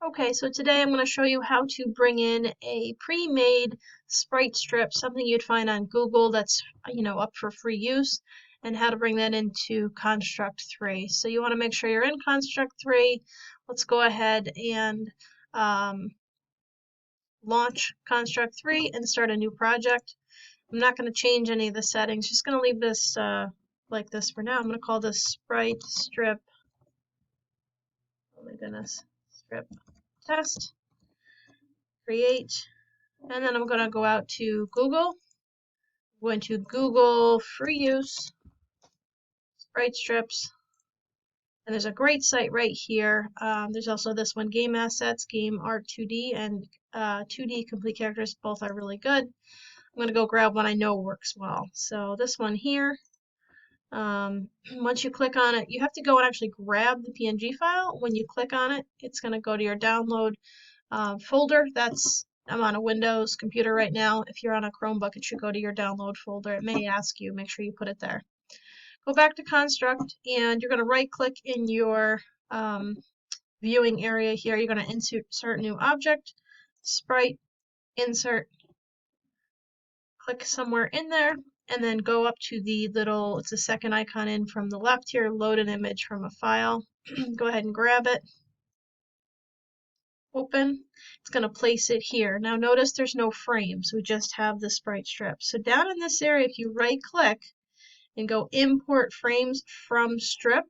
Okay, so today I'm going to show you how to bring in a pre-made Sprite strip, something you'd find on Google that's, up for free use, and how to bring that into Construct3. So you want to make sure you're in Construct3. Let's go ahead and um, launch Construct3 and start a new project. I'm not going to change any of the settings, just going to leave this like this for now. I'm going to call this Sprite strip, oh my goodness, strip test. Create, and then I'm going to go out to Google. I'm going to Google free use Sprite strips, and there's a great site right here. There's also this one, Game Assets, Game Art 2D, and 2D Complete Characters. Both are really good. I'm going to go grab one I know works well. So this one here, once you click on it, you have to go and actually grab the PNG file. When you click on it, it's going to go to your download folder. I'm on a Windows computer right now. If you're on a Chromebook, it should go to your download folder. It may ask you, make sure you put it there. Go back to Construct, and you're going to right click in your viewing area here. You're going to insert new object, Sprite, insert, click somewhere in there, and then go up to the little, it's the second icon in from the left here, load an image from a file. Go ahead and grab it. Open, it's going to place it here. Now notice there's no frames, we just have the Sprite strip. So down in this area, if you right click and go import frames from strip,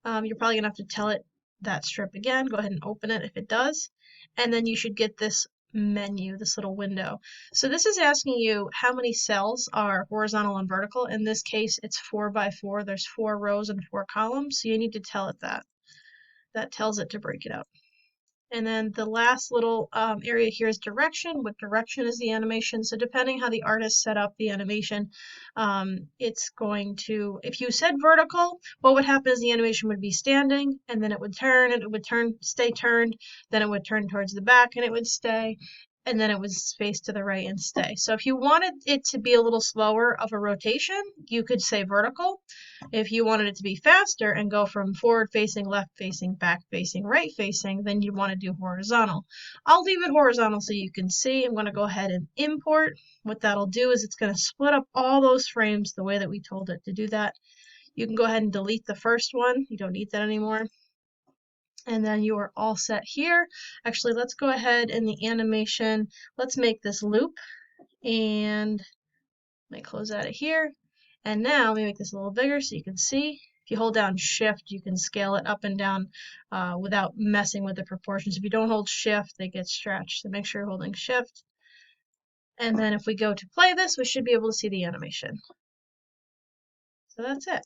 you're probably going to have to tell it that strip again. Go ahead and open it if it does, and then you should get this menu, this little window. So this is asking you how many cells are horizontal and vertical. In this case, it's 4 by 4. There's 4 rows and 4 columns, so you need to tell it that. That tells it to break it out. And then the last little area here is direction. What direction is the animation? So depending how the artist set up the animation, it's going to, if you said vertical, what would happen is the animation would be standing, and then it would turn, and it would stay turned, then it would turn towards the back, and it would stay, and then it would face to the right and stay. So if you wanted it to be a little slower of a rotation, you could say vertical. If you wanted it to be faster and go from forward facing, left facing, back facing, right facing, then you want to do horizontal. I'll leave it horizontal so you can see. I'm going to go ahead and import. What that'll do is it's going to split up all those frames the way that we told it to do that. You can go ahead and delete the first one. You don't need that anymore. And then you are all set here. Actually, let's go ahead in the animation. Let's make this loop, and let me close out of here. And now let me make this a little bigger so you can see. If you hold down Shift, you can scale it up and down without messing with the proportions. If you don't hold Shift, they get stretched. So make sure you're holding Shift. And then if we go to play this, we should be able to see the animation. So that's it.